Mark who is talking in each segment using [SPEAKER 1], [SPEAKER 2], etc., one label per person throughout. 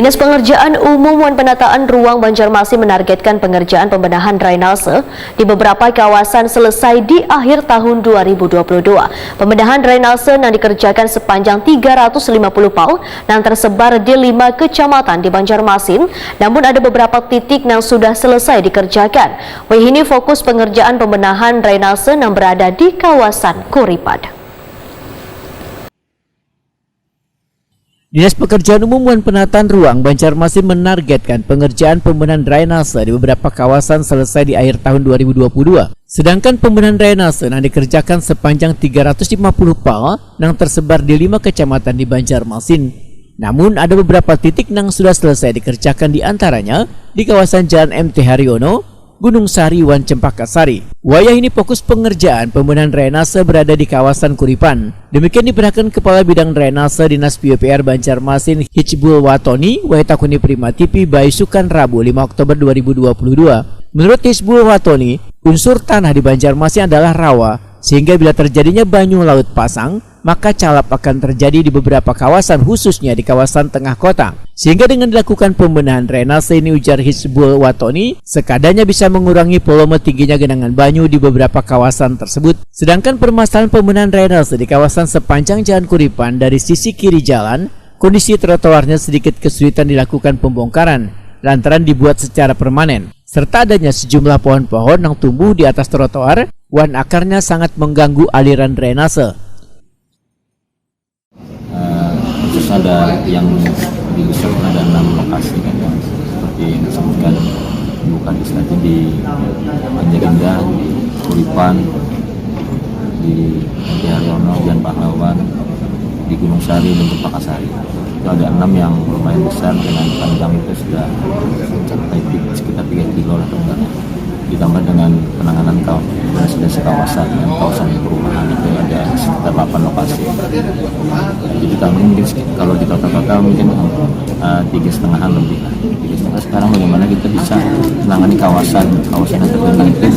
[SPEAKER 1] Dinas Pengerjaan Umum dan Penataan Ruang Banjarmasin menargetkan pengerjaan pembenahan drainase di beberapa kawasan selesai di akhir tahun 2022. Pembenahan drainase yang dikerjakan sepanjang 350 pal yang tersebar di 5 kecamatan di Banjarmasin, namun ada beberapa titik yang sudah selesai dikerjakan. Ini fokus pengerjaan pembenahan drainase yang berada di kawasan Kuripan.
[SPEAKER 2] Dinas Pekerjaan Umum dan Penataan Ruang Banjarmasin menargetkan pengerjaan pembenahan drainase di beberapa kawasan selesai di akhir tahun 2022. Sedangkan pembenahan drainase yang dikerjakan sepanjang 350 pal yang tersebar di 5 kecamatan di Banjarmasin. Namun ada beberapa titik yang sudah selesai dikerjakan, di antaranya di kawasan Jalan MT Haryono, Gunung Sari, Wan Cempaka Sari. Wayah ini fokus pengerjaan pembenahan drainase berada di kawasan Kuripan. Demikian dibenarkan Kepala Bidang Drainase Dinas PUPR Banjarmasin Hizbul Watoni Waitakuni Prima TV Baisukan Rabu 5 Oktober 2022. Menurut Hizbul Watoni, unsur tanah di Banjarmasin adalah rawa, sehingga bila terjadinya banyu laut pasang, maka calap akan terjadi di beberapa kawasan, khususnya di kawasan tengah kota. Sehingga dengan dilakukan pembenahan drainase ini, ujar Hizbul Watoni, sekadanya bisa mengurangi volume tingginya genangan banyu di beberapa kawasan tersebut. Sedangkan permasalahan pembenahan drainase di kawasan sepanjang Jalan Kuripan dari sisi kiri jalan, kondisi trotoarnya sedikit kesulitan dilakukan pembongkaran lantaran dibuat secara permanen, serta adanya sejumlah pohon-pohon yang tumbuh di atas trotoar, wan akarnya sangat mengganggu aliran drainase.
[SPEAKER 3] Terus ada yang digusur, ada 6 lokasi kan, seperti yang disebutkan bukan di Panjaginda, di Kuripan, di MT Haryono, Jalan Pahlawan, di Gunung Sari dan Cempaka Sari. Itu ada 6 yang lumayan besar dengan panjang itu sudah mencapai sekitar 3 kilo lah totalnya. Ditambah dengan penanganan kawasan perumahan itu ada sekitar 8 lokasi. Jadi tahun ini mungkin kalau di total mungkin 3,5-an lebih. 3,5 sekarang bagaimana kita bisa menangani kawasan yang tergenang itu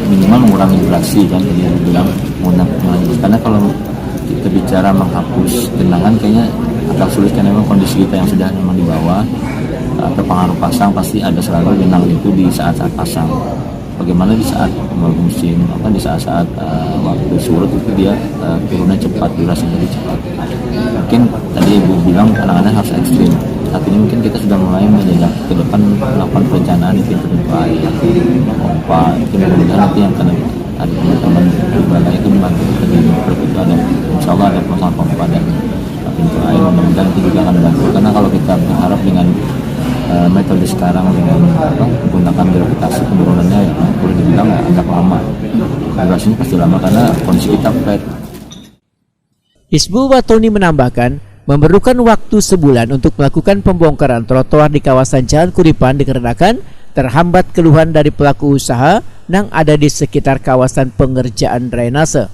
[SPEAKER 3] minimal mengurangi durasi, kan dia bilang mengurangi, karena kalau kita bicara menghapus genangan kayaknya agak sulit, karena memang kondisi kita yang sudah memang di bawah terpengaruh pasang, pasti ada selalu genang itu di saat-saat pasang. Bagaimana di saat musim di saat-saat waktu surut itu dia turunnya cepat, durasinya lebih cepat. Mungkin tadi Ibu bilang penanganan harus ekstrim. Saat ini mungkin kita sudah mulai menjajak ke depan melakukan perencanaan di pintu air, pompa. Mungkin mudah-mudahan nanti yang akan ada teman-teman di balai itu membantu kita di itu ada, insya Allah ada pasang pompa dan pintu air. Mudah-mudahan itu juga akan membantu, karena kalau kita berharap dengan metode sekarang dengan menggunakan gravitasi, penurunannya ya boleh dibilang agak lama. Durasinya pasti lama karena kondisi kita flat.
[SPEAKER 2] Hizbul Watoni menambahkan, memerlukan waktu sebulan untuk melakukan pembongkaran trotoar di kawasan Jalan Kuripan dikarenakan terhambat keluhan dari pelaku usaha yang ada di sekitar kawasan pengerjaan drainase.